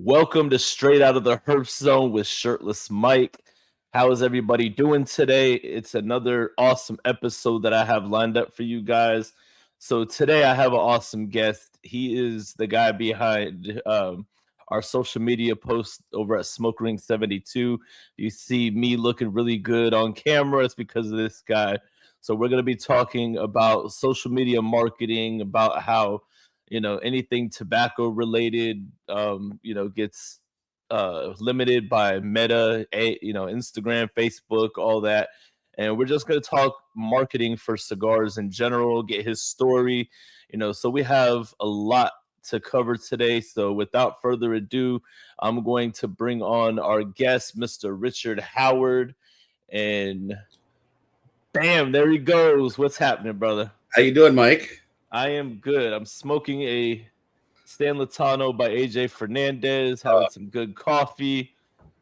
Welcome to Straight Out of the Herf Zone with Shirtless Mike. How is everybody doing today? It's another awesome episode that I have lined up for you guys. So today I have an awesome guest. He is the guy behind our social media post over at Smoke Ring 72. You see me looking really good on camera. It's because of this guy. So we're going to be talking about social media marketing, about how anything tobacco related gets limited by Meta, Instagram, Facebook, all that. And we're just going to talk marketing for cigars in general, get his story. So we have a lot to cover today. So without further ado, I'm going to bring on our guest, Mr. Richard Howard. And bam, there he goes. What's happening, brother? How you doing, Mike? I am good. I'm smoking a Stan Latano by AJ Fernandez, having some good coffee,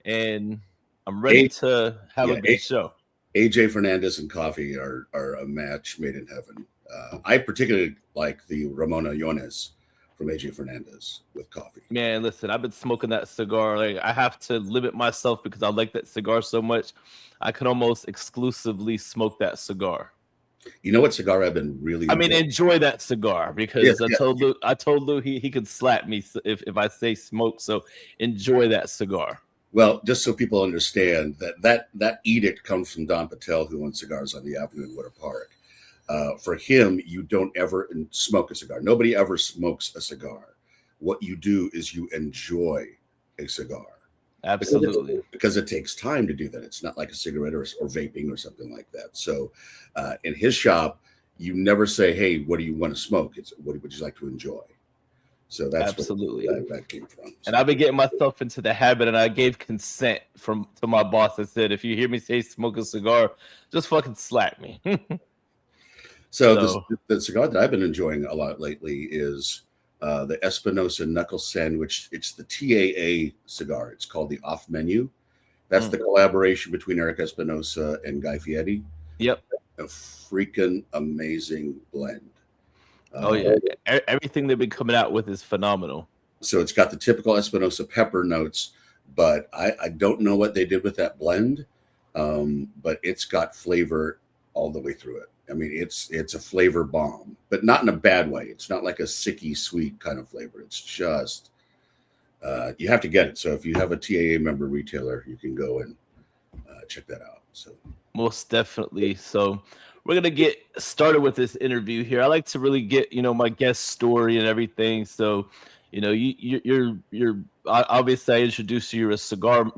and I'm ready to have a good show. AJ Fernandez and coffee are a match made in heaven. I particularly like the Ramon Allones from AJ Fernandez with coffee. Man, listen, I've been smoking that cigar. Like, I have to limit myself because I like that cigar so much. I can almost exclusively smoke that cigar. You know what cigar I've been really enjoy that cigar because I told Lou he could slap me if I say smoke. So enjoy that cigar. Well, just so people understand that edict comes from Don Patel, who owns cigars on the Avenue in Winter Park. For him, you don't ever smoke a cigar. Nobody ever smokes a cigar. What you do is you enjoy a cigar. Absolutely. Because it takes time to do that. It's not like a cigarette or vaping or something like that. So in his shop, you never say, hey, what do you want to smoke? It's what would you like to enjoy? So that's absolutely where that came from. And I've been getting myself into the habit, and I gave consent to my boss. I said, if you hear me say smoke a cigar, just fucking slap me. So the cigar that I've been enjoying a lot lately is the Espinosa Knuckle Sandwich. It's the TAA cigar. It's called the Off Menu. That's the collaboration between Eric Espinosa and Guy Fieri. Yep. A freaking amazing blend. Oh, yeah. Everything they've been coming out with is phenomenal. So it's got the typical Espinosa pepper notes, but I don't know what they did with that blend, but it's got flavor all the way through it. I mean, it's a flavor bomb, but not in a bad way. It's not like a sicky sweet kind of flavor. It's just, you have to get it. So if you have a TAA member retailer, you can go and check that out. So most definitely. So we're going to get started with this interview here. I like to really get, my guest story and everything. So, you're obviously I introduced you, you're a cigar,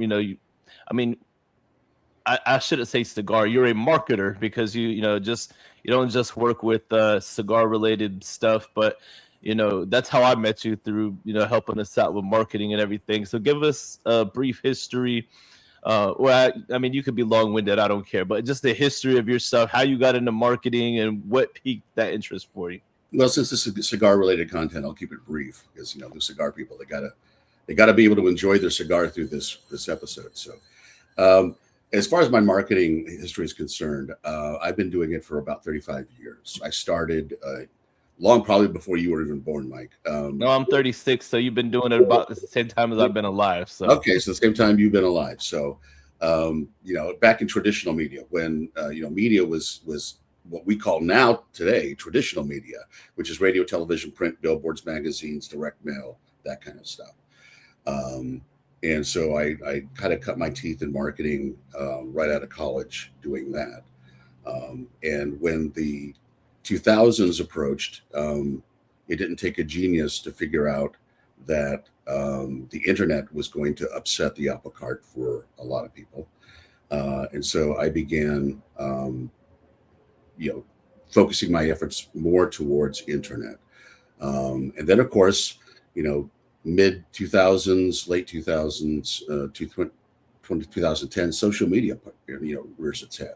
I shouldn't say cigar. You're a marketer because you don't just work with cigar related stuff, but that's how I met you through helping us out with marketing and everything. So give us a brief history. You could be long winded. I don't care, but just the history of yourself, how you got into marketing, and what piqued that interest for you. Well, since this is cigar related content, I'll keep it brief because the cigar people they gotta be able to enjoy their cigar through this episode. So. As far as my marketing history is concerned, I've been doing it for about 35 years. I started long probably before you were even born, Mike. No, I'm 36, so you've been doing it about the same time as I've been alive. So okay, so the same time you've been alive. So back in traditional media, when media was what we call now today traditional media, which is radio, television, print, billboards, magazines, direct mail, that kind of stuff. And so I kind of cut my teeth in marketing right out of college doing that. And when the 2000s approached, it didn't take a genius to figure out that the internet was going to upset the apple cart for a lot of people. And so I began, focusing my efforts more towards internet. And then, of course, mid 2000s, late 2000s, 2010, social media, rears its head.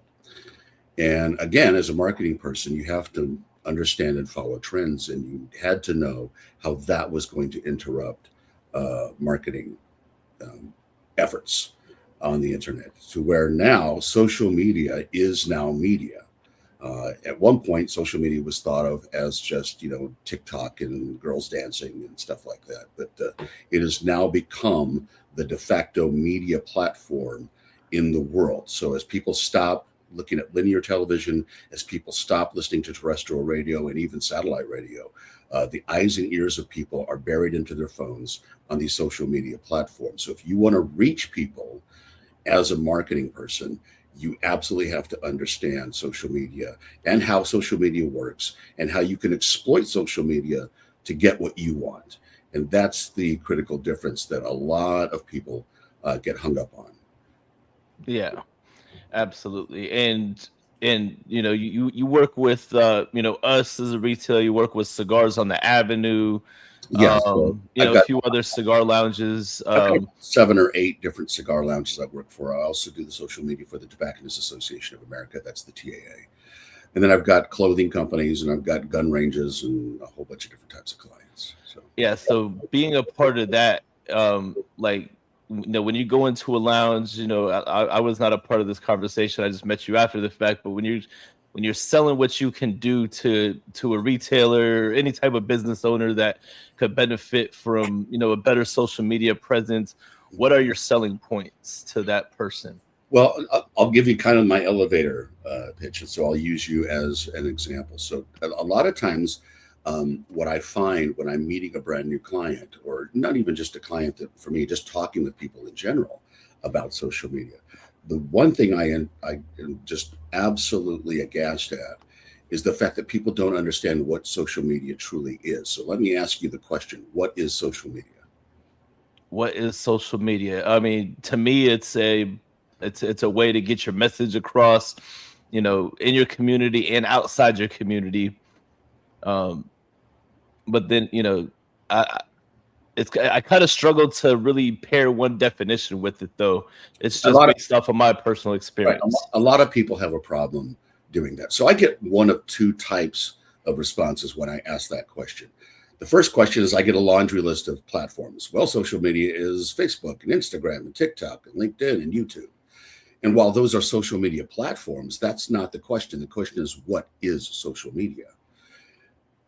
And again, as a marketing person, you have to understand and follow trends, and you had to know how that was going to interrupt marketing efforts on the internet, to where now social media is now media. At one point, social media was thought of as just, TikTok and girls dancing and stuff like that. But it has now become the de facto media platform in the world. So as people stop looking at linear television, as people stop listening to terrestrial radio and even satellite radio, the eyes and ears of people are buried into their phones on these social media platforms. So if you want to reach people as a marketing person, you absolutely have to understand social media and how social media works and how you can exploit social media to get what you want. And that's the critical difference that a lot of people get hung up on. Yeah, absolutely. And you work with us as a retailer. You work with Cigars on the Avenue. Yes, so A few other cigar lounges. I've got 7 or 8 different cigar lounges I work for. I also do the social media for the Tobacconists Association of America. That's the TAA. And then I've got clothing companies and I've got gun ranges and a whole bunch of different types of clients. So Yeah, so being a part of that, when you go into a lounge, I was not a part of this conversation. I just met you after the fact. But when you're selling what you can do to a retailer, any type of business owner that could benefit from a better social media presence, what are your selling points to that person? Well, I'll give you kind of my elevator pitch, and so I'll use you as an example. So a lot of times, what I find when I'm meeting a brand new client, or not even just a client, that for me, just talking with people in general about social media, the one thing I am just absolutely aghast at is the fact that people don't understand what social media truly is. So let me ask you the question: what is social media? What is social media? I mean, to me, it's a way to get your message across, in your community and outside your community. Um, but then, I I kind of struggle to really pair one definition with it, though. It's A just lot of based off of my personal Right, experience. a lot of people have a problem doing that. So I get one of two types of responses when I ask that question. The first question is I get a laundry list of platforms. Well, social media is Facebook and Instagram and TikTok and LinkedIn and YouTube. And while those are social media platforms, that's not the question. The question is, what is social media?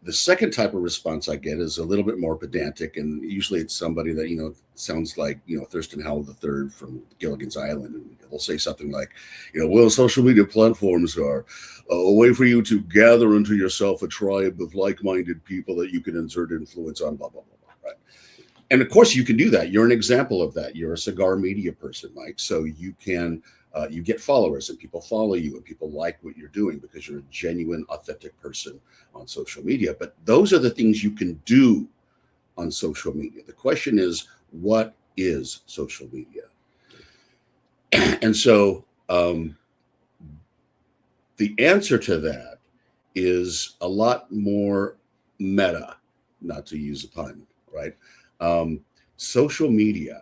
The second type of response I get is a little bit more pedantic, and usually it's somebody that sounds like Thurston Howell III from Gilligan's Island, and they'll say something like, well, social media platforms are a way for you to gather into yourself a tribe of like-minded people that you can exert influence on, blah blah blah, blah, right? And of course, you can do that. You're an example of that. You're a cigar media person, Mike, so you can. You get followers and people follow you and people like what you're doing because you're a genuine, authentic person on social media. But those are the things you can do on social media. The question is, what is social media? And so the answer to that is a lot more meta, not to use a pun, right? Social media.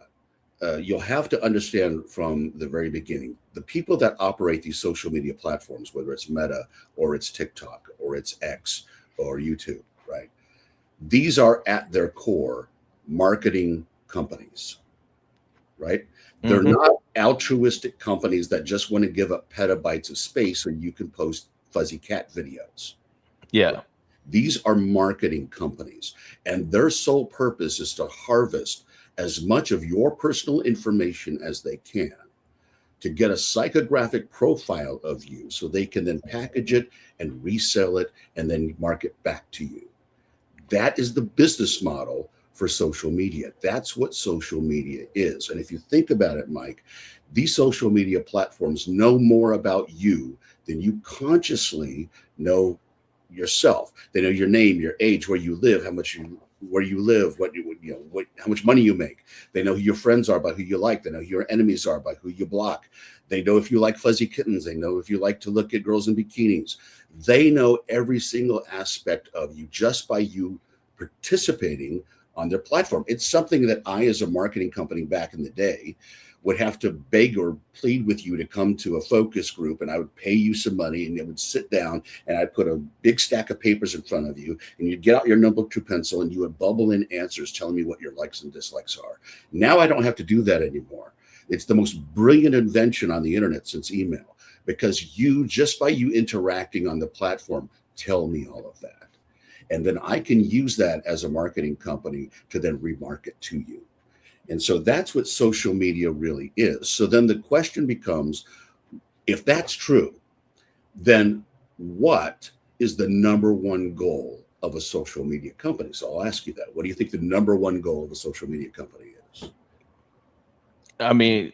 You'll have to understand from the very beginning, the people that operate these social media platforms, whether it's Meta or it's TikTok or it's X or YouTube, right? These are at their core marketing companies, right? They're Mhm. not altruistic companies that just want to give up petabytes of space so you can post fuzzy cat videos. Yeah. These are marketing companies, and their sole purpose is to harvest as much of your personal information as they can to get a psychographic profile of you so they can then package it and resell it and then market back to you. That is the business model for social media. That's what social media is. And if you think about it, Mike, these social media platforms know more about you than you consciously know yourself. They know your name, your age, where you live, where you live, how much money you make. They know who your friends are by who you like. They know who your enemies are by who you block. They know if you like fuzzy kittens. They know if you like to look at girls in bikinis. They know every single aspect of you just by you participating on their platform. It's something that I, as a marketing company back in the day, would have to beg or plead with you to come to a focus group, and I would pay you some money, and they would sit down, and I'd put a big stack of papers in front of you, and you'd get out your number 2 pencil, and you would bubble in answers telling me what your likes and dislikes are. Now I don't have to do that anymore. It's the most brilliant invention on the internet since email. because just by you interacting on the platform, tell me all of that. And then I can use that as a marketing company to then remarket to you. And so that's what social media really is. So then the question becomes, if that's true, then what is the number one goal of a social media company? So I'll ask you that. What do you think the number one goal of a social media company is? I mean,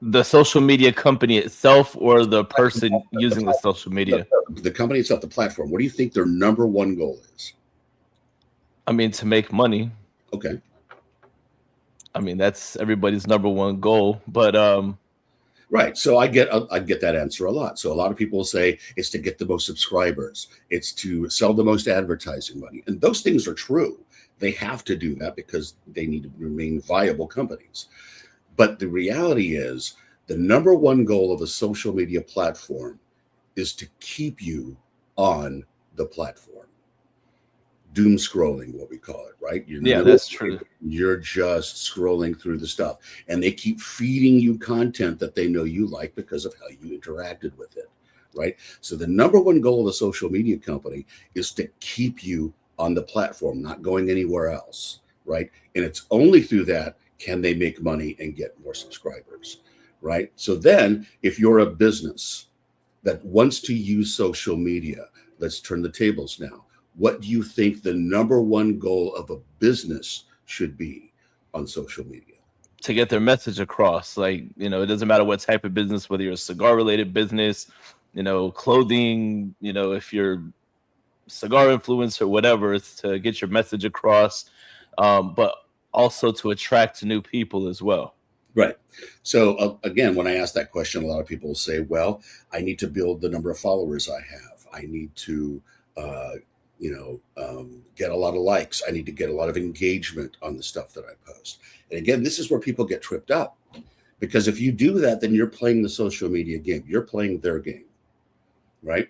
the social media company itself or the person using the social media? The company itself, the platform. What do you think their number one goal is? I mean, to make money. Okay. I mean, that's everybody's number one goal. But right. So I get that answer a lot. So a lot of people say it's to get the most subscribers, it's to sell the most advertising money, and those things are true. They have to do that because they need to remain viable companies. But the reality is, the number one goal of a social media platform is to keep you on the platform. Doom scrolling, what we call it, right? That's true. You're just scrolling through the stuff, and they keep feeding you content that they know you like because of how you interacted with it, right? So the number one goal of a social media company is to keep you on the platform, not going anywhere else, right? And it's only through that can they make money and get more subscribers, right? So then if you're a business that wants to use social media, let's turn the tables now. What do you think the number one goal of a business should be on social media? To get their message across. Like, it doesn't matter what type of business, whether you're a cigar related business, clothing, if you're cigar influencer, whatever, it's to get your message across, but also to attract new people as well. Right. So again, when I ask that question, a lot of people will say, well, I need to build the number of followers I have. I need to, get a lot of likes. I need to get a lot of engagement on the stuff that I post. And again, this is where people get tripped up, because if you do that, then you're playing the social media game. You're playing their game, right?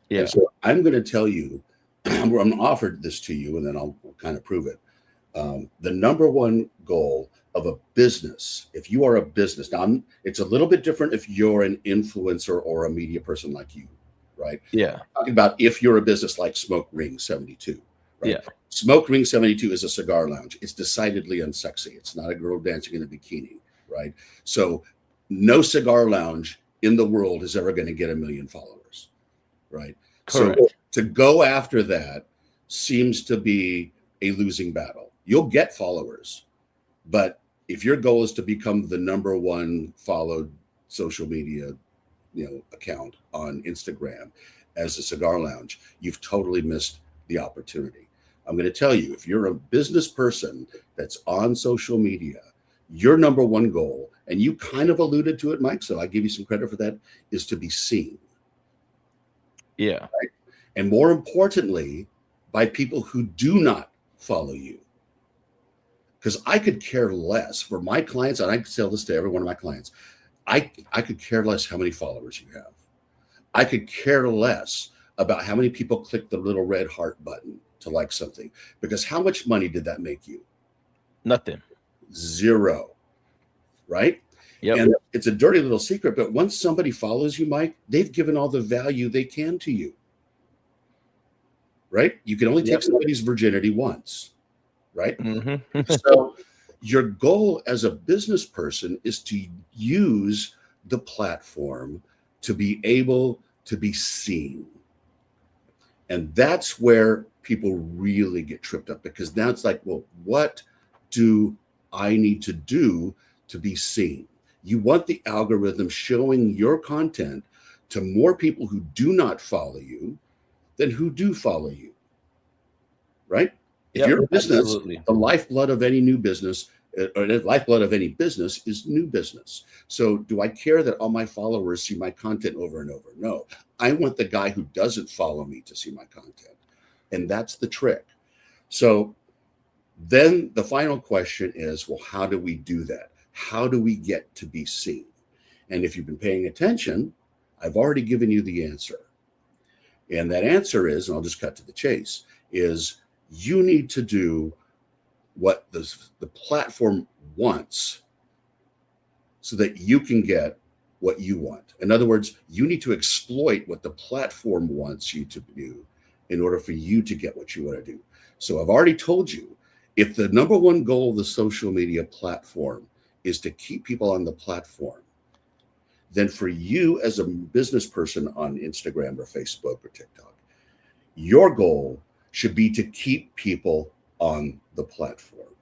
Yeah. And so I'm going to tell you, I'm going to offer this to you, and then I'll kind of prove it. The number one goal of a business, if you are a business, now it's a little bit different if you're an influencer or a media person like you, right? Yeah. I'm talking about if you're a business like Smoke Ring 72, right? Yeah. Smoke Ring 72 is a cigar lounge. It's decidedly unsexy. It's not a girl dancing in a bikini, right? So no cigar lounge in the world is ever going to get 1 million followers, right? Correct. So to go after that seems to be a losing battle. You'll get followers, but if your goal is to become the number one followed social media, account on Instagram as a cigar lounge, you've totally missed the opportunity. I'm going to tell you, if you're a business person that's on social media, your number one goal, and you kind of alluded to it, Mike, so I give you some credit for that, is to be seen. Yeah. Right? And more importantly, by people who do not follow you. Because I could care less for my clients, and I tell this to every one of my clients, I could care less how many followers you have. I could care less about how many people click the little red heart button to like something, because how much money did that make you? Nothing. Zero. Right? Yep. And it's a dirty little secret, but once somebody follows you, Mike, they've given all the value they can to you. Right? You can only take somebody's virginity once. Right? Mm-hmm. So your goal as a business person is to use the platform to be able to be seen. And that's where people really get tripped up, because now it's like, well, what do I need to do to be seen? You want the algorithm showing your content to more people who do not follow you than who do follow you. Right? If you're a business, absolutely, the lifeblood of any new business, or the lifeblood of any business, is new business. So do I care that all my followers see my content over and over? No. I want the guy who doesn't follow me to see my content. And that's the trick. So then the final question is, well, how do we do that? How do we get to be seen? And if you've been paying attention, I've already given you the answer. And that answer is, and I'll just cut to the chase, is you need to do what the platform wants so that you can get what you want. In other words, you need to exploit what the platform wants you to do in order for you to get what you want to do. So I've already told you, if the number one goal of the social media platform is to keep people on the platform, then for you as a business person on Instagram or Facebook or TikTok, your goal should be to keep people on the platform.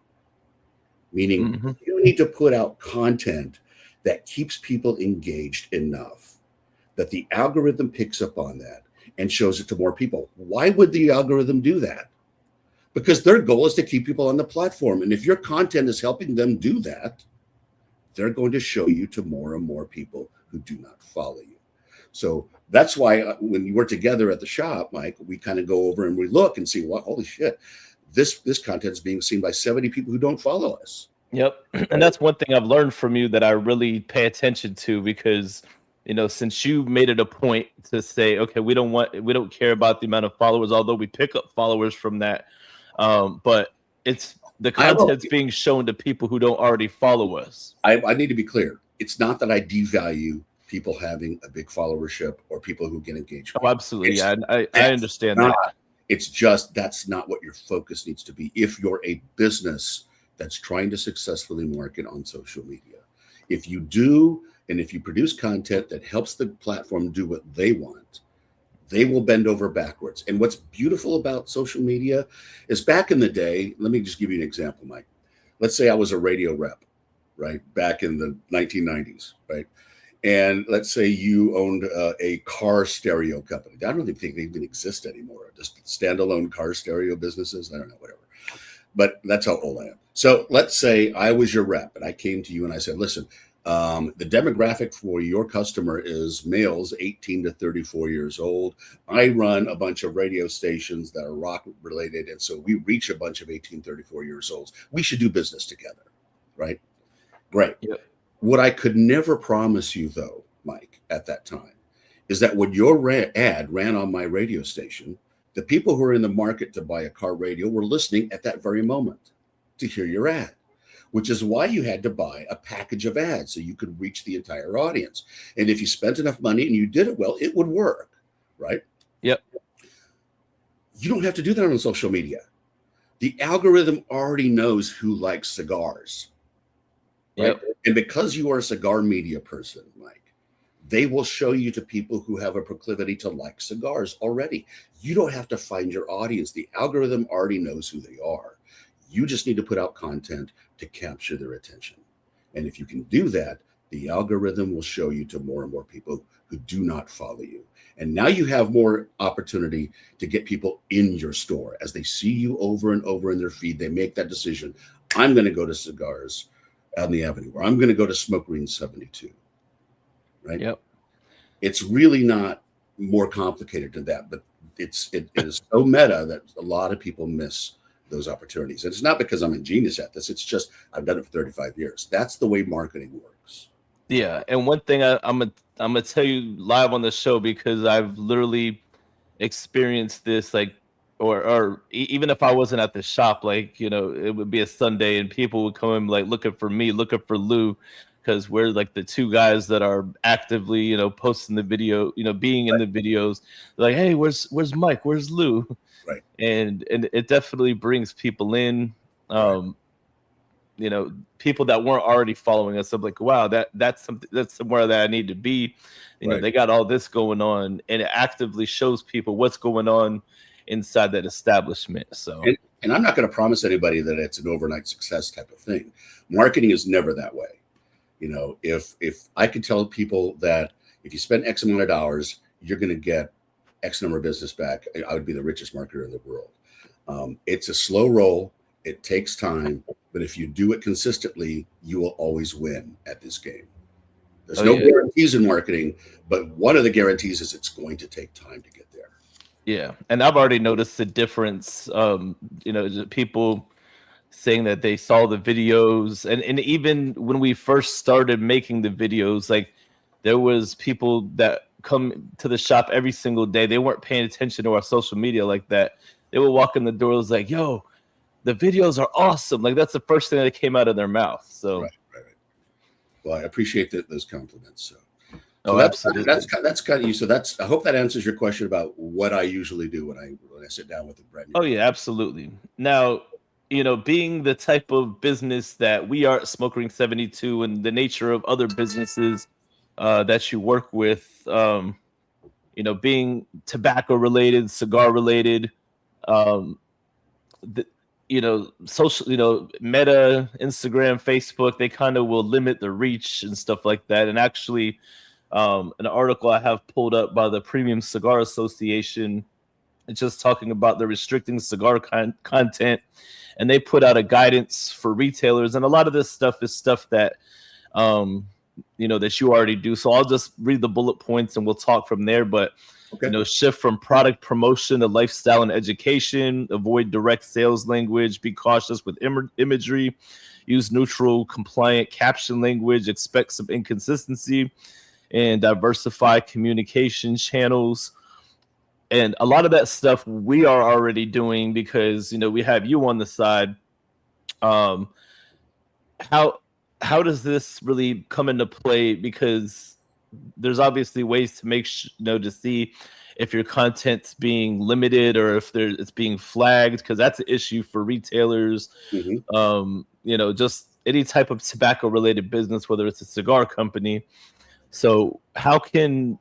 Meaning you need to put out content that keeps people engaged enough that the algorithm picks up on that and shows it to more people. Why would the algorithm do that? Because their goal is to keep people on the platform. And if your content is helping them do that, they're going to show you to more and more people who do not follow you. So that's why when we're together at the shop, Mike, we kind of go over and we look and see, well, holy shit, this content is being seen by 70 people who don't follow us. Yep. And that's one thing I've learned from you that I really pay attention to, because, you know, since you made it a point to say, okay, we don't care about the amount of followers, although we pick up followers from that. But it's the content's being shown to people who don't already follow us. I need to be clear. It's not that I devalue people having a big followership or people who get engaged. Oh, absolutely. Yeah, I understand that. It's just that's not what your focus needs to be if you're a business that's trying to successfully market on social media. If you do, and if you produce content that helps the platform do what they want, they will bend over backwards. And what's beautiful about social media is back in the day, let me just give you an example, Mike. Let's say I was a radio rep, right? Back in the 1990s, right? And let's say you owned a car stereo company. I don't even think they even exist anymore. Just standalone car stereo businesses. I don't know, whatever. But that's how old I am. So let's say I was your rep and I came to you and I said, listen, the demographic for your customer is males 18 to 34 years old. I run a bunch of radio stations that are rock related. And so we reach a bunch of 18, 34 years olds. We should do business together, right? Great. Yep. What I could never promise you, though, Mike, at that time, is that when your ad ran on my radio station, the people who are in the market to buy a car radio were listening at that very moment to hear your ad, which is why you had to buy a package of ads so you could reach the entire audience. And if you spent enough money and you did it well, it would work, right? Yep. You don't have to do that on social media. The algorithm already knows who likes cigars. Right? Yep. And because you are a cigar media person, Mike, they will show you to people who have a proclivity to like cigars already. You don't have to find your audience. The algorithm already knows who they are. You just need to put out content to capture their attention. And if you can do that, the algorithm will show you to more and more people who do not follow you. And now you have more opportunity to get people in your store. As they see you over and over in their feed, they make that decision. I'm going to go to Cigars on the Avenue, or I'm going to go to Smoke Green 72. Right? Yep. It's really not more complicated than that, but it is so meta that a lot of people miss those opportunities. And it's not because I'm a genius at this. It's just I've done it for 35 years. That's the way marketing works. Yeah, and one thing I'm gonna tell you live on the show, because I've literally experienced this, like, or even if I wasn't at the shop, like, you know, it would be a Sunday and people would come in like looking for me, looking for Lou, because we're like the two guys that are actively, you know, posting the video, you know, being in the videos. They're like, hey, where's Mike? Where's Lou? Right. And it definitely brings people in. Right. You know, people that weren't already following us. I'm like, wow, that's something, that's somewhere that I need to be. You know, they got all this going on, and it actively shows people what's going on inside that establishment. So, and I'm not going to promise anybody that it's an overnight success type of thing. Marketing is never that way. You know, if I could tell people that if you spend X amount of dollars, you're going to get X number of business back, I would be the richest marketer in the world. It's a slow roll. It takes time, but if you do it consistently, you will always win at this game. There's no guarantees in marketing, but one of the guarantees is it's going to take time to get there. Yeah, and I've already noticed the difference. You know, people saying that they saw the videos, and even when we first started making the videos, like there was people that come to the shop every single day. They weren't paying attention to our social media like that. They would walk in the door, it was like, yo, the videos are awesome. Like that's the first thing that came out of their mouth. So right. Well, I appreciate those compliments. So So Oh, absolutely. that's kind of you. So that's I hope that answers your question about what I usually do when I sit down with a brand new Oh client. yeah, absolutely. Now, being the type of business that we are at Smoke Ring 72 and the nature of other businesses that you work with, being tobacco related, cigar related, um, the, social, Meta, Instagram, Facebook, they kind of will limit the reach and stuff like that. And actually, an article I have pulled up by the Premium Cigar Association, it's just talking about the restricting cigar content, and they put out a guidance for retailers. And a lot of this stuff is stuff that um, that you already do. So I'll just read the bullet points and we'll talk from there. But Okay. shift from product promotion to lifestyle and education, avoid direct sales language, be cautious with imagery, use neutral, compliant caption language, expect some inconsistency, and diversify communication channels. And a lot of that stuff we are already doing because we have you on the side. Um, how how does this really come into play? Because there's obviously ways to make to see if your content's being limited or if it's being flagged, because that's an issue for retailers. Hmm. Just any type of tobacco related business, whether it's a cigar company. So how can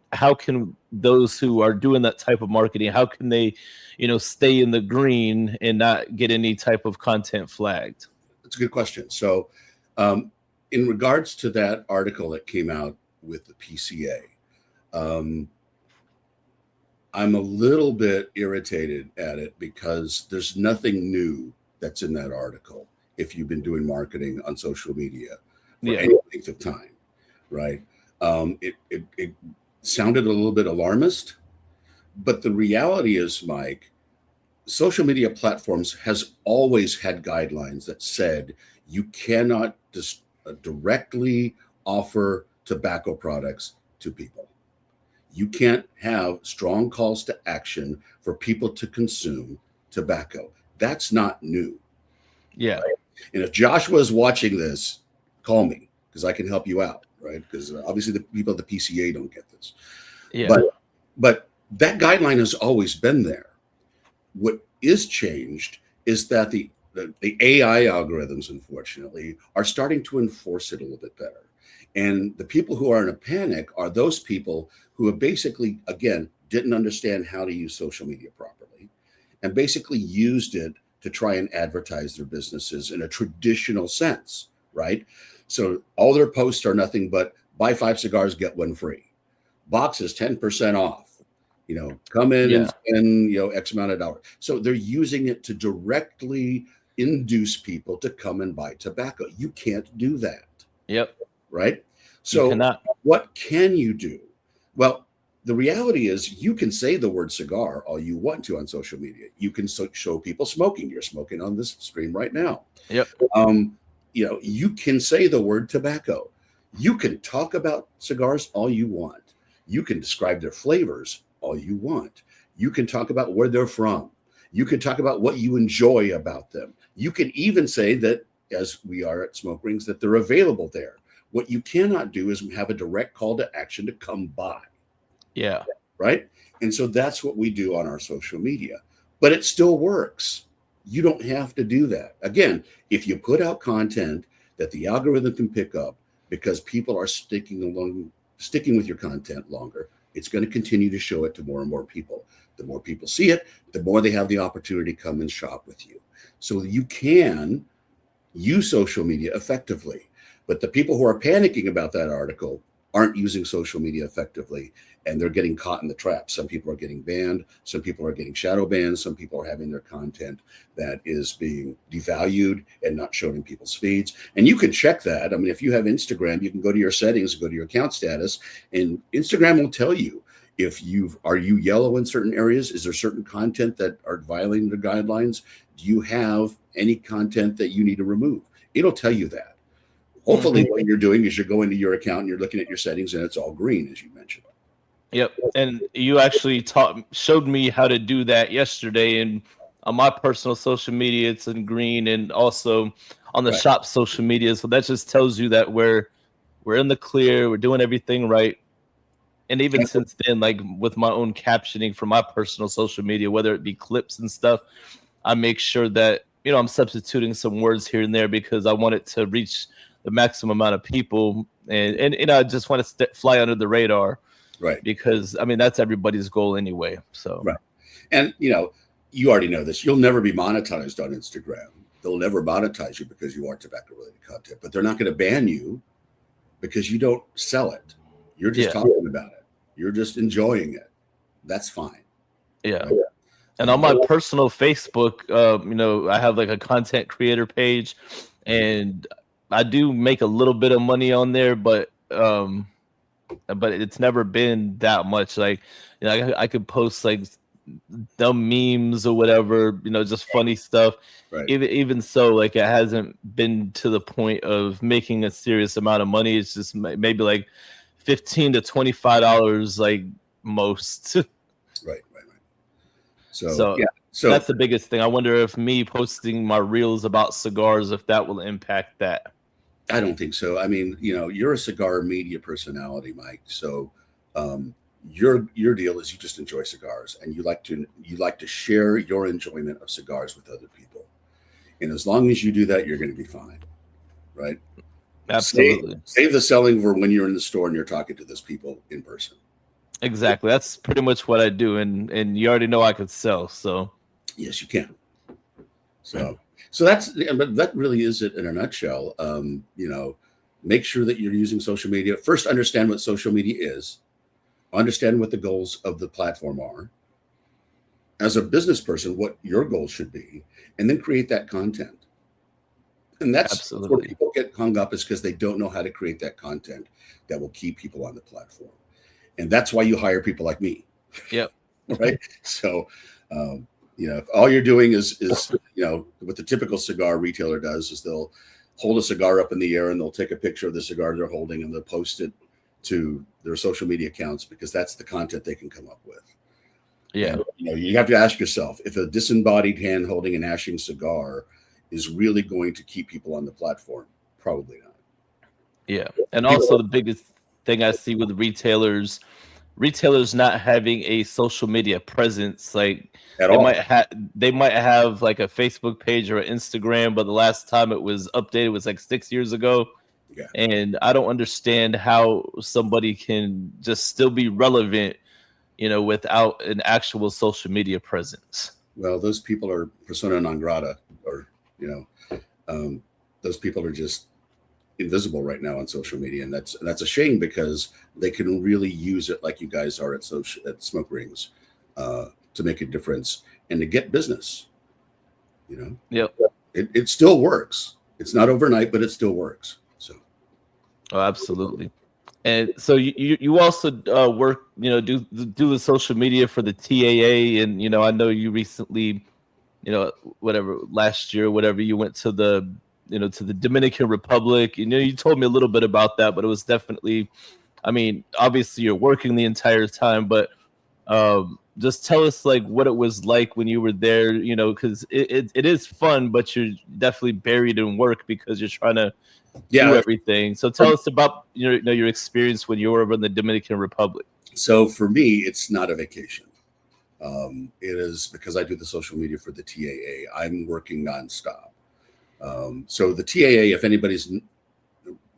those who are doing that type of marketing, how can they, stay in the green and not get any type of content flagged? That's a good question. So, um, in regards to that article that came out with the PCA, um, I'm a little bit irritated at it because there's nothing new that's in that article if you've been doing marketing on social media for Yeah. any length of time, right? It sounded a little bit alarmist, but the reality is, Mike, social media platforms has always had guidelines that said you cannot directly offer tobacco products to people. You can't have strong calls to action for people to consume tobacco. That's not new. Yeah. And if Joshua is watching this, call me because I can help you out, right? Because obviously the people at the PCA don't get this. Yeah. But that guideline has always been there. What is changed is that the AI algorithms, unfortunately, are starting to enforce it a little bit better. And the people who are in a panic are those people who have basically, again, didn't understand how to use social media properly and basically used it to try and advertise their businesses in a traditional sense, right? So all their posts are nothing but buy 5 cigars, get one free. Boxes 10% off. Come in and Yeah. spend, X amount of dollars. So they're using it to directly induce people to come and buy tobacco. You can't do that, Yep. right? You So cannot. what can you do? Well, the reality is you can say the word cigar all you want to on social media. You can show people smoking. You're smoking on this stream right now. Yep. You can say the word tobacco. You can talk about cigars all you want. You can describe their flavors all you want. You can talk about where they're from. You can talk about what you enjoy about them. You can even say that, as we are at Smoke Rings, that they're available there. What you cannot do is have a direct call to action to come by. Yeah. Right. And so that's what we do on our social media, but it still works. You don't have to do that. Again, if you put out content that the algorithm can pick up because people are sticking with your content longer, it's going to continue to show it to more and more people. The more people see it, the more they have the opportunity to come and shop with you. So you can use social media effectively. But the people who are panicking about that article aren't using social media effectively, and they're getting caught in the trap. Some people are getting banned. Some people are getting shadow banned. Some people are having their content that is being devalued and not shown in people's feeds. And you can check that. I mean, if you have Instagram, you can go to your settings, go to your account status, and Instagram will tell you if are you yellow in certain areas? Is there certain content that are violating the guidelines? Do you have any content that you need to remove? It'll tell you that. Hopefully, what you're doing is you're going to your account and you're looking at your settings, and it's all green, as you mentioned. Yep. And you actually showed me how to do that yesterday. And on my personal social media, it's in green, and also on the Right. shop social media. So that just tells you that we're in the clear. We're doing everything right. And even since then, like with my own captioning for my personal social media, whether it be clips and stuff, I make sure that, I'm substituting some words here and there because I want it to reach the maximum amount of people. And I just want to fly under the radar. Right. Because, I mean, that's everybody's goal anyway. So, right. And, you already know this. You'll never be monetized on Instagram. They'll never monetize you because you are tobacco-related content. But they're not going to ban you because you don't sell it. You're just talking about it. You're just enjoying it. That's fine. Yeah. Right? And on my personal Facebook, I have like a content creator page, and I do make a little bit of money on there, but it's never been that much. Like, I could post like dumb memes or whatever, just funny stuff. Right. Even so, like, it hasn't been to the point of making a serious amount of money. It's just maybe like $15 to $25, like most. Right. So yeah. So that's the biggest thing. I wonder if me posting my reels about cigars, if that will impact that. I don't think so. I mean, you're a cigar media personality, Mike. So your deal is you just enjoy cigars, and you like to share your enjoyment of cigars with other people. And as long as you do that, you're going to be fine, right? Absolutely. Save the selling for when you're in the store and you're talking to those people in person. Exactly. That's pretty much what I do, and you already know I could sell. So yes, you can. So that really is it in a nutshell. Make sure that you're using social media. First, understand what social media is. Understand what the goals of the platform are. As a business person, what your goals should be, and then create that content. And that's where people get hung up, is because they don't know how to create that content that will keep people on the platform. And that's why you hire people like me. Yep. Right. So, if all you're doing is what the typical cigar retailer does is they'll hold a cigar up in the air and they'll take a picture of the cigar they're holding and they'll post it to their social media accounts because that's the content they can come up with. Yeah. And, you have to ask yourself, if a disembodied hand holding an ashing cigar is really going to keep people on the platform, probably not. Yeah. And also the biggest thing I see with retailers not having a social media presence, like they might have like a Facebook page or an Instagram, but the last time it was updated was like 6 years ago. Yeah. And I don't understand how somebody can just still be relevant, without an actual social media presence. Well, those people are persona non grata, or those people are just invisible right now on social media, and that's a shame because they can really use it like you guys are at smoke rings to make a difference and to get business. Yep. It still works. It's not overnight, but it still works. So absolutely. And so you also work, do the social media for the TAA, and I know you recently, last year, whatever, you went to the to the Dominican Republic. You told me a little bit about that, but it was definitely, I mean, obviously you're working the entire time, but just tell us like what it was like when you were there, because it is fun, but you're definitely buried in work because you're trying to do everything. So tell us about your experience when you were over in the Dominican Republic. So for me, it's not a vacation. It is because I do the social media for the TAA. I'm working nonstop. So the TAA, if anybody's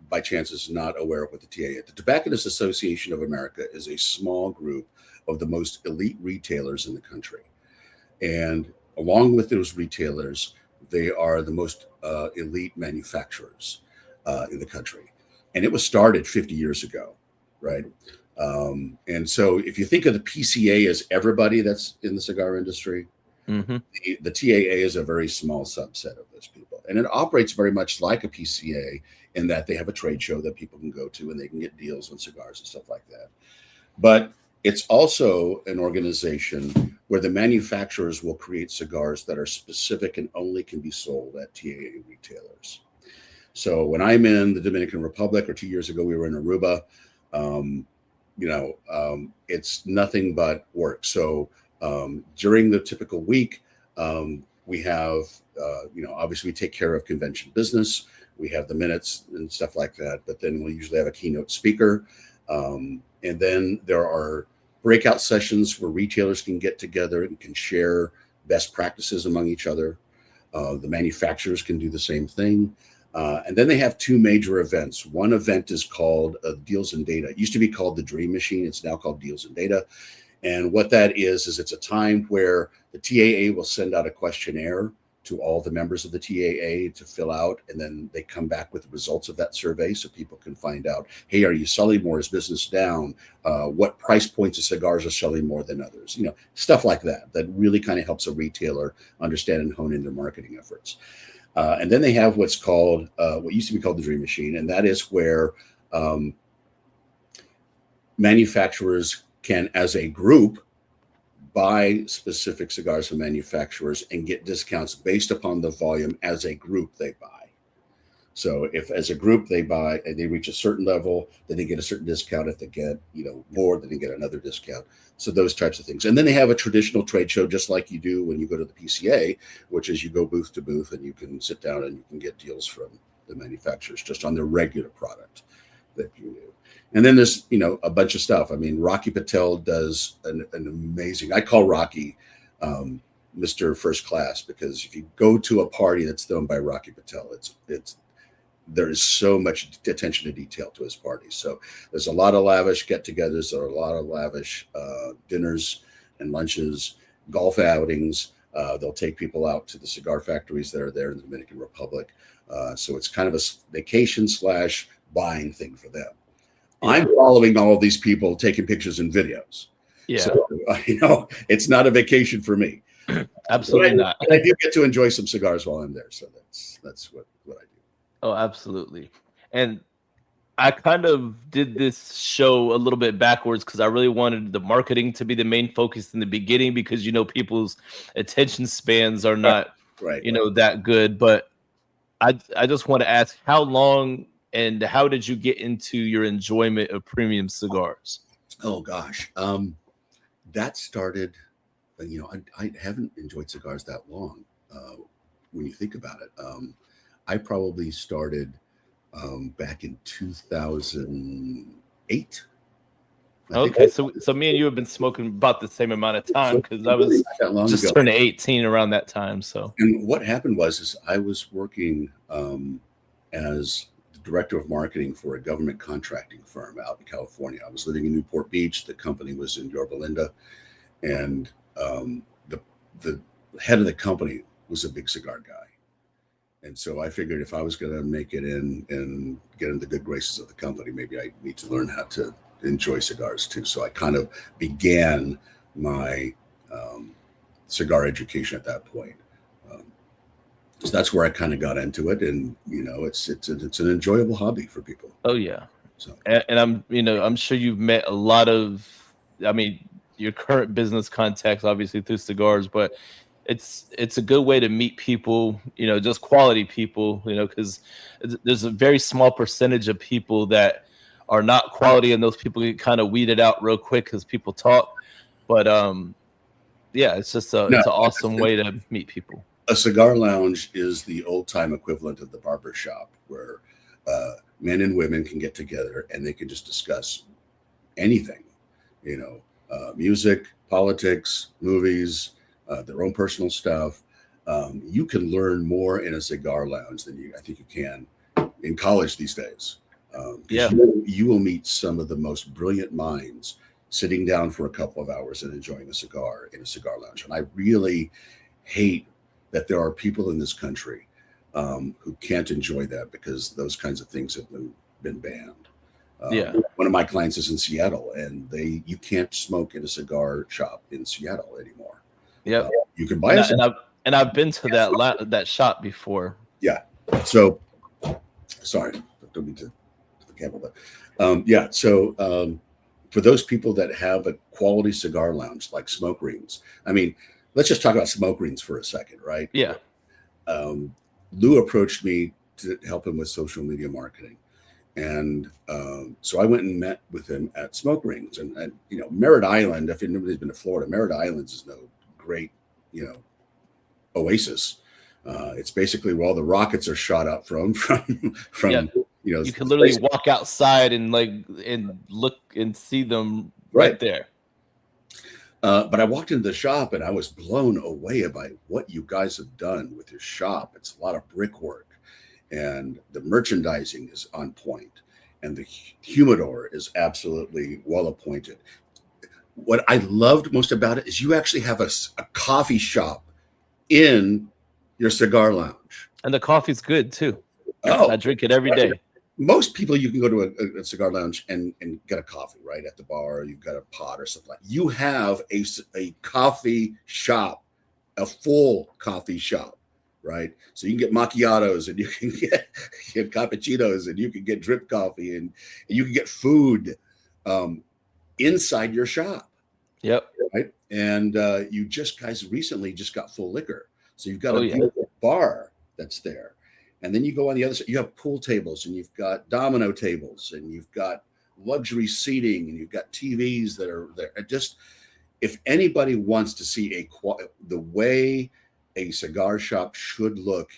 by chance is not aware of what the TAA, the Tobacconist Association of America, is a small group of the most elite retailers in the country. And along with those retailers, they are the most elite manufacturers in the country. And it was started 50 years ago, right? And so if you think of the PCA as everybody that's in the cigar industry, mm-hmm. the TAA is a very small subset of those people. And it operates very much like a PCA in that they have a trade show that people can go to and they can get deals on cigars and stuff like that. But it's also an organization where the manufacturers will create cigars that are specific and only can be sold at TAA retailers. So when I'm in the Dominican Republic, or 2 years ago, we were in Aruba, it's nothing but work. So during the typical week, we have, obviously we take care of convention business. We have the minutes and stuff like that, but then we usually have a keynote speaker. And then there are breakout sessions where retailers can get together and can share best practices among each other. The manufacturers can do the same thing. And then they have two major events. One event is called Deals and Data. It used to be called the Dream Machine. It's now called Deals and Data. And what that is it's a time where the TAA will send out a questionnaire to all the members of the TAA to fill out, and then they come back with the results of that survey so people can find out, hey, are you selling more? Is business down? What price points of cigars are selling more than others? Stuff like that really kind of helps a retailer understand and hone in their marketing efforts. And then they have what's called, what used to be called the Dream Machine, and that is where manufacturers can, as a group, buy specific cigars from manufacturers and get discounts based upon the volume as a group they buy. So if as a group they buy and they reach a certain level, then they get a certain discount. If they get more, then they get another discount. So those types of things. And then they have a traditional trade show, just like you do when you go to the PCA, which is you go booth to booth and you can sit down and you can get deals from the manufacturers just on their regular product that you do. And then there's, a bunch of stuff. I mean, Rocky Patel does an amazing, I call Rocky Mr. First Class, because if you go to a party that's thrown by Rocky Patel, there is so much attention to detail to his parties. So there's a lot of lavish get-togethers, there are a lot of lavish dinners and lunches, golf outings. They'll take people out to the cigar factories that are there in the Dominican Republic. So it's kind of a vacation / buying thing for them. Yeah. I'm following all of these people taking pictures and videos. Yeah. So, it's not a vacation for me. Absolutely not. I do get to enjoy some cigars while I'm there. So that's what I do. Oh, absolutely. And I kind of did this show a little bit backwards because I really wanted the marketing to be the main focus in the beginning, because, people's attention spans are not, that good. But I just want to ask, how long and how did you get into your enjoyment of premium cigars? Oh, gosh. That started, I haven't enjoyed cigars that long when you think about it. I probably started back in 2008. Okay, so me and you have been smoking about the same amount of time, because I was just turning 18 around that time. So, and what happened was I was working as the director of marketing for a government contracting firm out in California. I was living in Newport Beach. The company was in Yorba Linda, and the head of the company was a big cigar guy. And so I figured if I was going to make it in and get in the good graces of the company, maybe I need to learn how to enjoy cigars too. So I kind of began my cigar education at that point. So that's where I kind of got into it, and it's an enjoyable hobby for people. Oh yeah. So and I'm sure you've met a lot of, your current business contacts, obviously through cigars, but it's a good way to meet people, just quality people, because there's a very small percentage of people that are not quality, and those people get kind of weeded out real quick because people talk. But it's just it's an awesome way to meet people. A cigar lounge is the old time equivalent of the barber shop, where men and women can get together and they can just discuss anything, music, politics, movies, their own personal stuff. You can learn more in a cigar lounge than I think you can in college these days. You will meet some of the most brilliant minds sitting down for a couple of hours and enjoying a cigar in a cigar lounge. And I really hate that there are people in this country who can't enjoy that because those kinds of things have been banned. One of my clients is in Seattle, and you can't smoke in a cigar shop in Seattle anymore. Yeah, you can buy and I've been to that shop before. Yeah. So, sorry, don't mean to the camera, but So, for those people that have a quality cigar lounge like Smoke Rings, let's just talk about Smoke Rings for a second, right? Yeah. Lou approached me to help him with social media marketing. And so I went and met with him at Smoke Rings, and Merritt Island. If anybody's been to Florida, Merritt Island is no great, oasis. It's basically where all the rockets are shot up from You know, You can literally walk outside and look and see them right there. But I walked into the shop and I was blown away by what you guys have done with your shop. It's a lot of brickwork, and the merchandising is on point, and the humidor is absolutely well appointed. What I loved most about it is you actually have a coffee shop in your cigar lounge. And the coffee's good too. Oh, I drink it every day. Most people, you can go to a cigar lounge and get a coffee, right? At the bar, you've got a pot or something like that. You have a coffee shop, a full coffee shop, right? So you can get macchiatos, and you can get cappuccinos, and you can get drip coffee, and you can get food inside your shop. Yep. Right. And you guys recently just got full liquor. So you've got a beautiful bar that's there. And then you go on the other side, you have pool tables, and you've got domino tables, and you've got luxury seating, and you've got TVs that are there. Just, if anybody wants to see the way a cigar shop should look,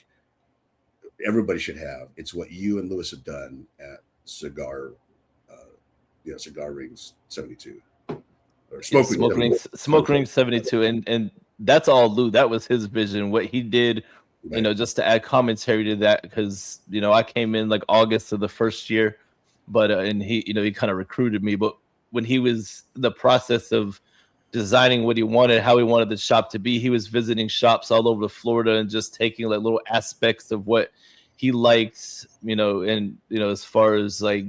everybody should have. It's what you and Lewis have done at Cigar Rings 72. Or Smoke Ring 72. And that's all Lou. That was his vision. What he did, right. Just to add commentary to that, because I came in like August of the first year, but and he kind of recruited me. But when he was in the process of designing what he wanted, how he wanted the shop to be, he was visiting shops all over Florida and just taking like little aspects of what he liked, and as far as like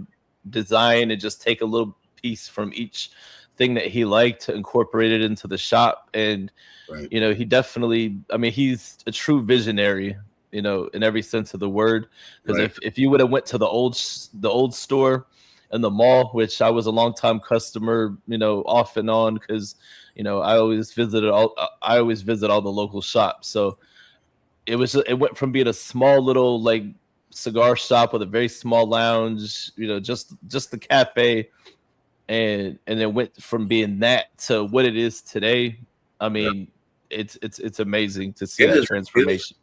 design, and just take a little piece from each thing that he liked to incorporate it into the shop. And right. He definitely, he's a true visionary, in every sense of the word. Because right. if you would have went to the old store in the mall, which I was a longtime customer, off and on, because I always visit all the local shops. So it went from being a small little like cigar shop with a very small lounge, just the cafe, and then went from being that to what it is today. It's amazing to see that transformation.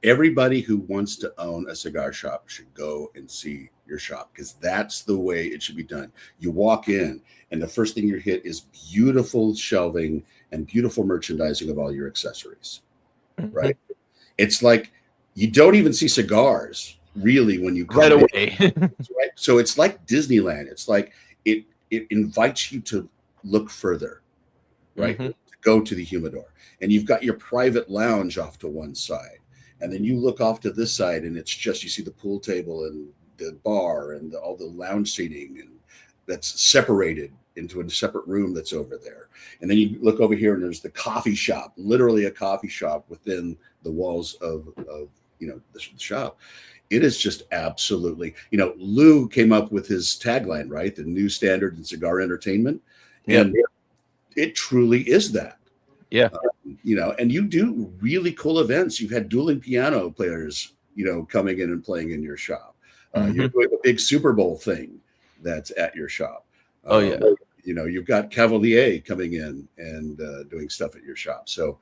Everybody who wants to own a cigar shop should go and see your shop, because that's the way it should be done. You walk in, and the first thing you hit is beautiful shelving and beautiful merchandising of all your accessories. Mm-hmm. Right? It's like you don't even see cigars really when you come right away. Right? So it's like Disneyland. It's like it invites you to look further, right? Mm-hmm. To go to the humidor, and you've got your private lounge off to one side, and then you look off to this side, and it's just, you see the pool table and the bar and all the lounge seating, and that's separated into a separate room that's over there. And then you look over here, and there's the coffee shop, literally a coffee shop within the walls of the shop. It is just absolutely, Lou came up with his tagline, right? The new standard in cigar entertainment. And it truly is that. Yeah. And you do really cool events. You've had dueling piano players, coming in and playing in your shop. You're doing a big Super Bowl thing that's at your shop. You've got Cavalier coming in and doing stuff at your shop. So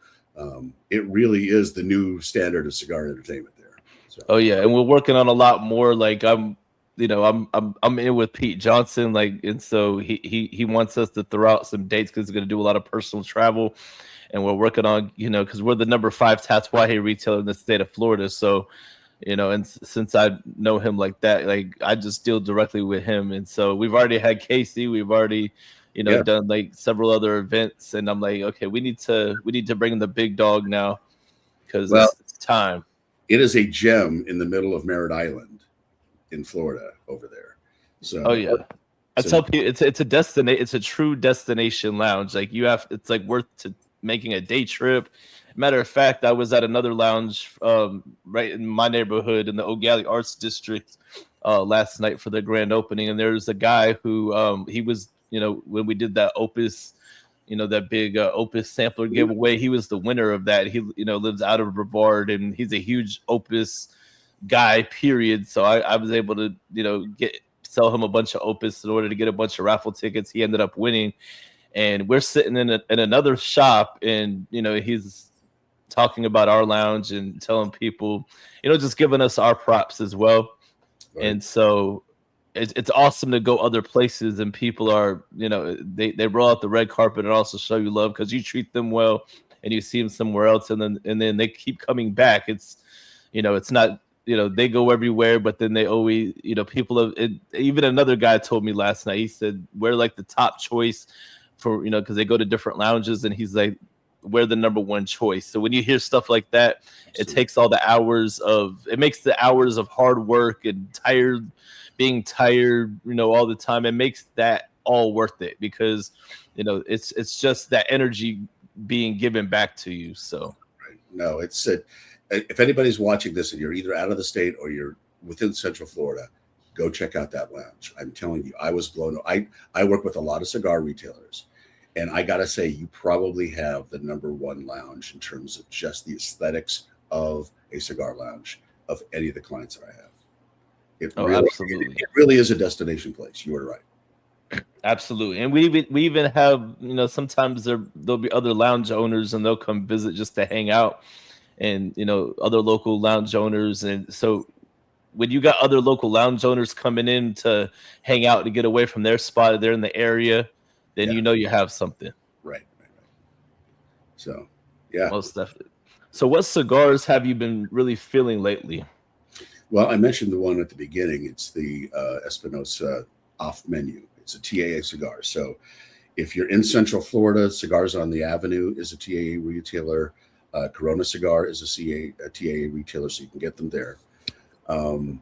it really is the new standard of cigar entertainment there. So. Oh yeah, and we're working on a lot more. Like I'm in with Pete Johnson, and so he wants us to throw out some dates, because he's going to do a lot of personal travel, and we're working on because we're the number 5 Tatuaje retailer in the state of Florida. So and since I know him like that, like I just deal directly with him, and so we've already had Casey, we've already done like several other events, and I'm like, okay, we need to bring in the big dog now, because it's time. It is a gem in the middle of Merritt Island in Florida over there. So I tell people it's a destination. It's a true destination lounge. Like it's like worth making a day trip. Matter of fact, I was at another lounge right in my neighborhood in the O'Galley Arts District last night for the grand opening, and there's a guy who he was when we did that Opus. That big Opus sampler giveaway. He was the winner of that. He, lives out of Brevard, and he's a huge Opus guy, period. So I was able to, sell him a bunch of Opus in order to get a bunch of raffle tickets. He ended up winning, and we're sitting in another shop, and, he's talking about our lounge and telling people, just giving us our props as well. Right. And so it's awesome to go other places and people are, they roll out the red carpet and also show you love because you treat them well and you see them somewhere else and then they keep coming back. It's not, they go everywhere, but then they always, people have even another guy told me last night, he said we're like the top choice for, because they go to different lounges and he's like, we're the number one choice. So when you hear stuff like that, it takes all the hours it makes the hours of hard work and being tired, all the time. It makes that all worth it because, it's just that energy being given back to you. So, right. No, it's if anybody's watching this and you're either out of the state or you're within Central Florida, go check out that lounge. I'm telling you, I was blown. I work with a lot of cigar retailers. And I got to say, you probably have the number one lounge in terms of just the aesthetics of a cigar lounge of any of the clients that I have. Absolutely. It really is a destination place. You are right. Absolutely. And we even have, sometimes there'll be other lounge owners and they'll come visit just to hang out and, other local lounge owners. And so when you got other local lounge owners coming in to hang out to get away from their spot, they're in the area, then you have something. Right. So, yeah. Most definitely. So what cigars have you been really feeling lately? Well, I mentioned the one at the beginning. It's the Espinosa off menu. It's a TAA cigar. So if you're in Central Florida, Cigars on the Avenue is a TAA retailer. Corona Cigar is a TAA retailer, so you can get them there. I'll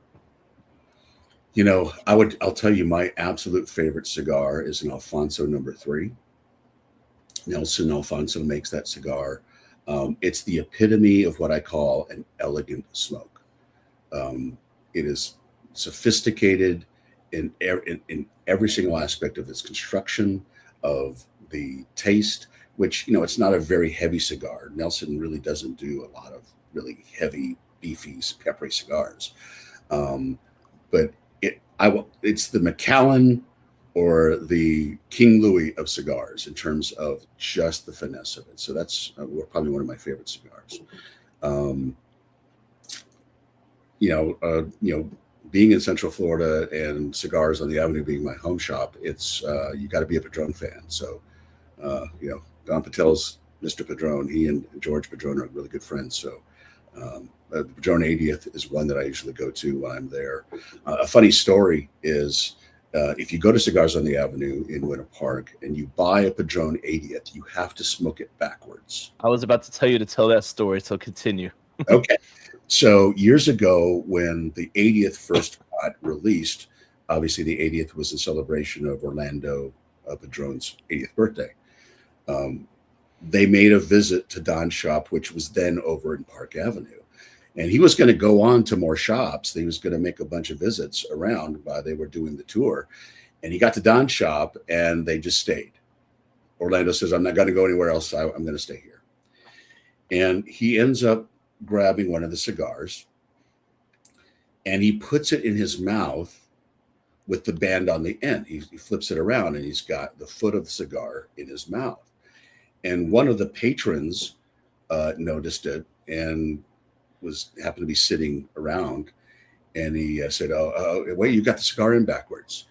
tell you my absolute favorite cigar is an Alfonso number 3. Nelson Alfonso makes that cigar. It's the epitome of what I call an elegant smoke. It is sophisticated in every single aspect of its construction, of the taste, which, it's not a very heavy cigar. Nelson really doesn't do a lot of really heavy, beefy, peppery cigars. But it's the Macallan or the King Louis of cigars in terms of just the finesse of it. So that's probably one of my favorite cigars. Being in Central Florida and Cigars on the Avenue being my home shop, it's you got to be a Padron fan. So, Don Patel's Mr. Padron, he and George Padron are really good friends. So, the Padron 80th is one that I usually go to when I'm there. A funny story is if you go to Cigars on the Avenue in Winter Park and you buy a Padron 80th, you have to smoke it backwards. I was about to tell you to tell that story, so continue. Okay. So years ago, when the 80th first got released, obviously the 80th was a celebration of Orlando Padron's 80th birthday. They made a visit to Don's shop, which was then over in Park Avenue. And he was going to go on to more shops. He was going to make a bunch of visits around while they were doing the tour. And he got to Don's shop and they just stayed. Orlando says, I'm not going to go anywhere else. I'm going to stay here. And he ends up grabbing one of the cigars and he puts it in his mouth with the band on the end. He flips it around and he's got the foot of the cigar in his mouth. And one of the patrons noticed it and happened to be sitting around, and he said, "Oh, wait, you got the cigar in backwards."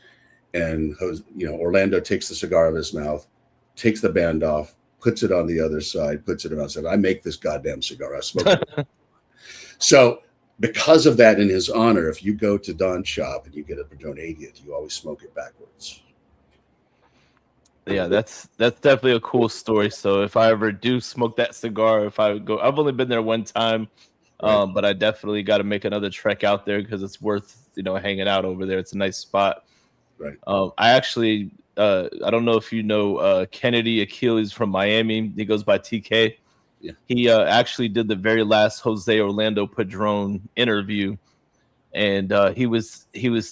And Orlando takes the cigar out of his mouth, takes the band off, puts it on the other side, puts it around. Said, "I make this goddamn cigar. I smoke it." So, because of that, in his honor, if you go to Don's shop and you get a Padron 80th, you always smoke it backwards. Yeah, that's definitely a cool story. So if I ever do smoke that cigar, I've only been there one time, Right. but I definitely got to make another trek out there because it's worth hanging out over there. It's a nice spot. Right. I actually I don't know if you know Kennedy Achilles from Miami. He goes by TK. Yeah. He actually did the very last Jose Orlando Padron interview, and he was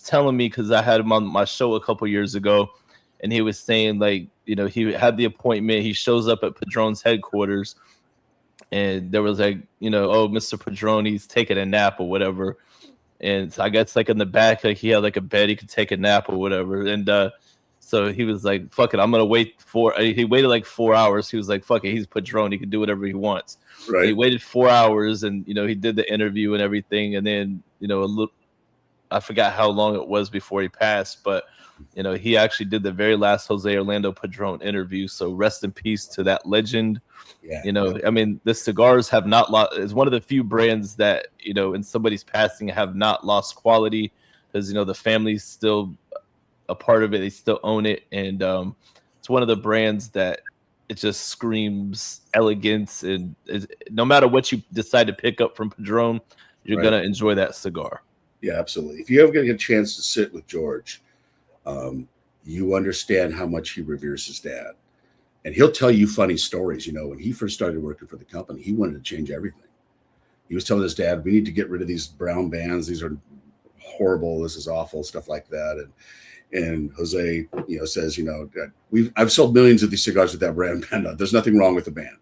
telling me because I had him on my show a couple years ago. And he was saying, he had the appointment. He shows up at Padron's headquarters, and there was oh, Mr. Padron, he's taking a nap or whatever. And so I guess in the back, he had a bed he could take a nap or whatever. And so he was like, "Fuck it, I'm gonna wait He waited 4 hours. He was like, "Fuck it, he's Padron. He can do whatever he wants." Right. He waited 4 hours, and he did the interview and everything. And then I forgot how long it was before he passed, but he actually did the very last Jose Orlando Padron interview. So rest in peace to that legend. Yeah. I mean, the cigars have not lost. It's one of the few brands that in somebody's passing have not lost quality, because the family's still a part of it. They still own it, and it's one of the brands that it just screams elegance. And no matter what you decide to pick up from Padron, you're gonna enjoy that cigar. Yeah, absolutely. If you ever get a chance to sit with George, you understand how much he reveres his dad. And he'll tell you funny stories. When he first started working for the company, he wanted to change everything. He was telling his dad, we need to get rid of these brown bands. These are horrible. This is awful, stuff like that. And Jose, says, I've sold millions of these cigars with that brand band on. There's nothing wrong with the band.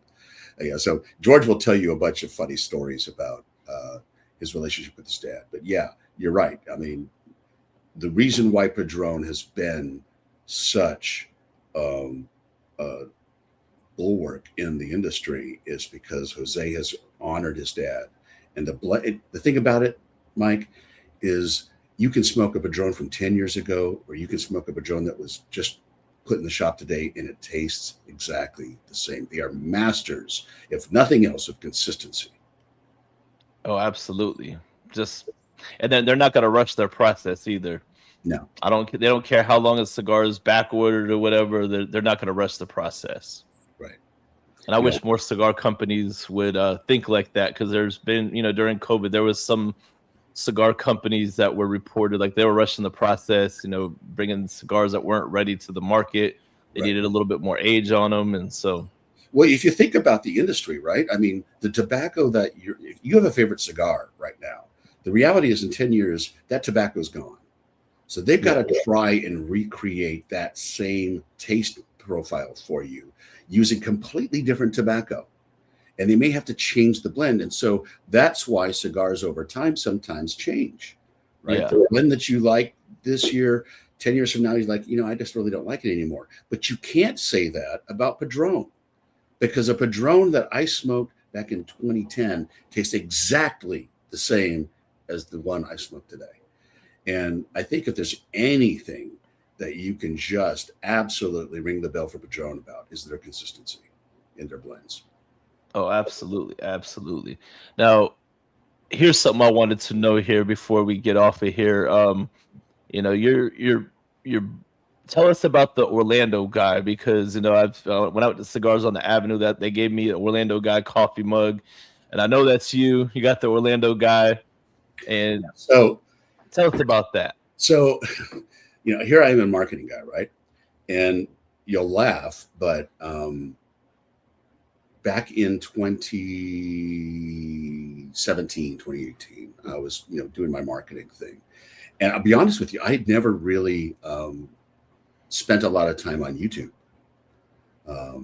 So George will tell you a bunch of funny stories about his relationship with his dad. But yeah, you're right. I mean, the reason why Padron has been such bulwark in the industry is because Jose has honored his dad. And the thing about it, Mike, is you can smoke a Padron from 10 years ago, or you can smoke a Padron that was just put in the shop today, and it tastes exactly the same. They are masters, if nothing else, of consistency. Oh, absolutely. And then they're not going to rush their process either. No, they don't care how long a cigar is back ordered or whatever. They're not going to rush the process. Right. And I wish more cigar companies would think like that, because there's been, during COVID, there was some cigar companies that were reported like they were rushing the process, bringing cigars that weren't ready to the market. They needed a little bit more age on them. And so, well, if you think about the industry, right? I mean, the tobacco if you have a favorite cigar right now, the reality is in 10 years, that tobacco is gone. So they've got to try and recreate that same taste profile for you using completely different tobacco. And they may have to change the blend. And so that's why cigars over time sometimes change, right? Yeah. The blend that you like this year, 10 years from now, you're like, I just really don't like it anymore. But you can't say that about Padron, because a Padron that I smoked back in 2010 tastes exactly the same as the one I smoked today. And I think if there's anything that you can just absolutely ring the bell for Padron about, is their consistency in their blends. Oh, absolutely. Absolutely. Now, here's something I wanted to know here before we get off of here. You're tell us about the Orlando guy, because I've went out to Cigars on the Avenue, that they gave me an Orlando guy coffee mug, and I know that's you. You got the Orlando guy, and so tell us about that. So, here I am, a marketing guy, right? And you'll laugh, but back in 2017, 2018, I was, doing my marketing thing. And I'll be honest with you, I had never really spent a lot of time on YouTube. I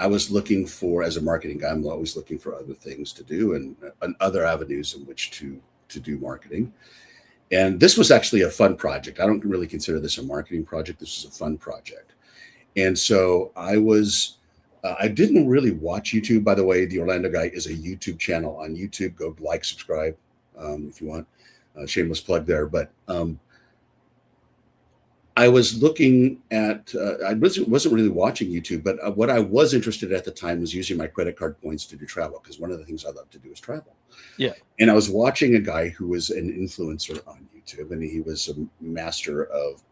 was looking for, as a marketing guy, I'm always looking for other things to do and other avenues in which to do marketing. And this was actually a fun project. I don't really consider this a marketing project. This was a fun project. And so I didn't really watch YouTube. By the way, the Orlando guy is a YouTube channel on YouTube. Go like, subscribe if you want. Shameless plug there. But I was looking at, I wasn't really watching YouTube, but what I was interested in at the time was using my credit card points to do travel, because one of the things I love to do is travel. Yeah. And I was watching a guy who was an influencer on YouTube, and he was a master of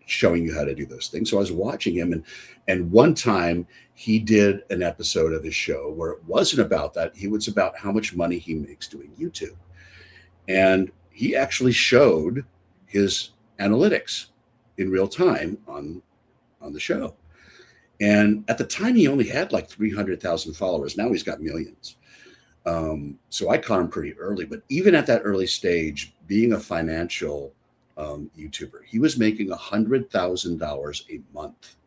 showing you how to do those things. So I was watching him, and one time he did an episode of his show where it wasn't about that. He was about how much money he makes doing YouTube. And he actually showed his analytics in real time on the show. And at the time, he only had like 300,000 followers. Now he's got millions. So I caught him pretty early. But even at that early stage, being a financial YouTuber, he was making $100,000 a month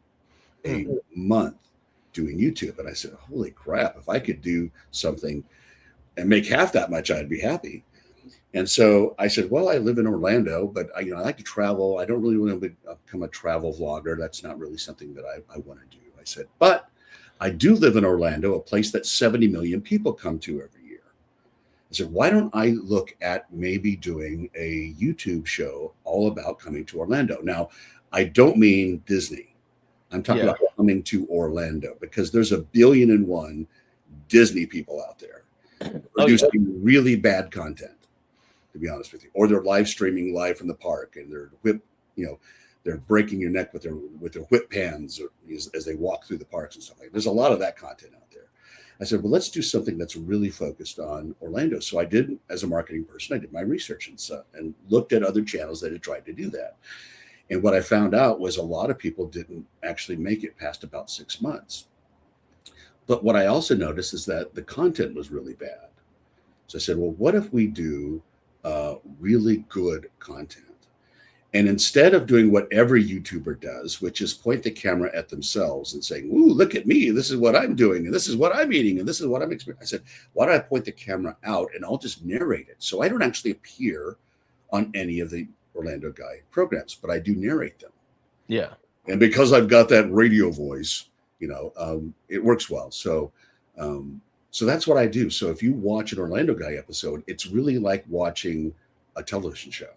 doing YouTube. And I said, holy crap, if I could do something and make half that much, I'd be happy. And so I said, well, I live in Orlando, but I like to travel. I don't really want to become a travel vlogger. That's not really something that I want to do. I said, but I do live in Orlando, a place that 70 million people come to every year. I said, why don't I look at maybe doing a YouTube show all about coming to Orlando? Now, I don't mean Disney. I'm talking Yeah. about coming to Orlando, because there's 1,000,000,001 Disney people out there Oh yeah. producing really bad content, to be honest with you, or they're live streaming live from the park, and they're breaking your neck with their whip pans as they walk through the parks and stuff like that. There's a lot of that content out there. I said, well, let's do something that's really focused on Orlando. So I did, as a marketing person, I did my research and looked at other channels that had tried to do that. And what I found out was a lot of people didn't actually make it past about 6 months. But what I also noticed is that the content was really bad. So I said, well, what if we do really good content? And instead of doing what every YouTuber does, which is point the camera at themselves and saying, ooh, look at me, this is what I'm doing, and this is what I'm eating, and this is what I'm experiencing. I said, why don't I point the camera out and I'll just narrate it? So I don't actually appear on any of the Orlando Guy programs, but I do narrate them. Yeah. And because I've got that radio voice, it works well. So that's what I do. So if you watch an Orlando Guy episode, it's really like watching a television show,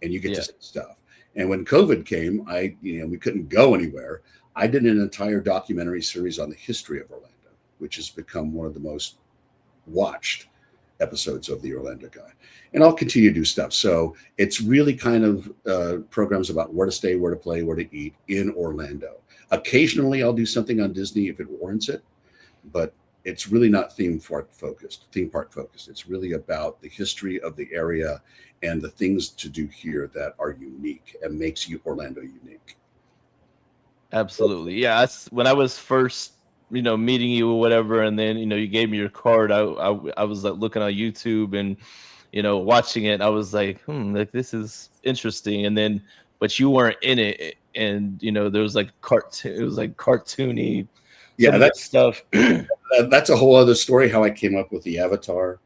and you get to see stuff. And when COVID came, we couldn't go anywhere. I did an entire documentary series on the history of Orlando, which has become one of the most watched episodes of the Orlando Guy. And I'll continue to do stuff. So it's really kind of programs about where to stay, where to play, where to eat in Orlando. Occasionally I'll do something on Disney if it warrants it, but it's really not theme park focused. It's really about the history of the area and the things to do here that are unique and makes Orlando unique. Absolutely. Yeah. When I was first, meeting you or whatever, and then, you gave me your card, I was like looking on YouTube and, watching it. I was like, like this is interesting. And then, but you weren't in it. And, there was like cartoon, it was like cartoony. Yeah, that's stuff. That's a whole other story, how I came up with the avatar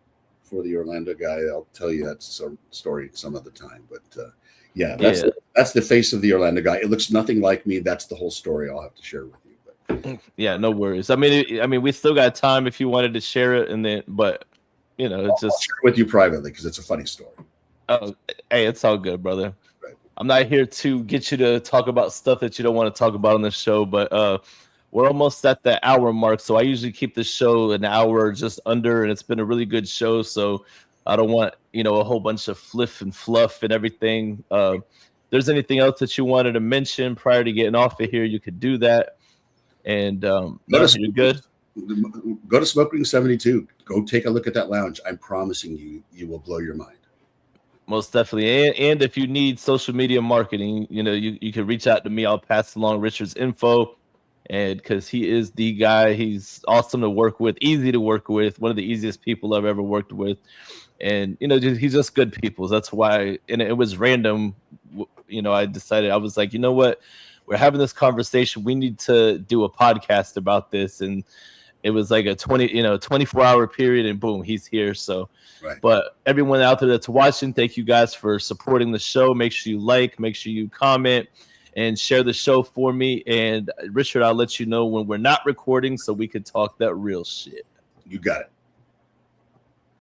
for the Orlando Guy. I'll tell you that story some other time. But that's the face of the Orlando Guy. It looks nothing like me. That's the whole story I'll have to share with you. But yeah, no worries. I mean, we still got time if you wanted to share it, and then, but it's I'll share it with you privately because it's a funny story. Oh, hey, it's all good, brother. Right. I'm not here to get you to talk about stuff that you don't want to talk about on the show, but we're almost at the hour mark, so I usually keep the show an hour or just under, and it's been a really good show, so I don't want, a whole bunch of fliff and fluff and everything. If there's anything else that you wanted to mention prior to getting off of here, you could do that. And you're good. Go to Smoke Room 72. Go take a look at that lounge. I'm promising you will blow your mind. Most definitely. And if you need social media marketing, you can reach out to me. I'll pass along Richard's info. And because he is the guy, he's awesome to work with, easy to work with, one of the easiest people I've ever worked with. And, he's just good people. That's why, and it was random. I decided, I was like, you know what? We're having this conversation. We need to do a podcast about this. And it was like a 24-hour period, and boom, he's here. So, right. But everyone out there that's watching, thank you guys for supporting the show. Make sure you like, make sure you comment, and share the show for me. And Richard, I'll let you know when we're not recording so we could talk that real shit. You got it.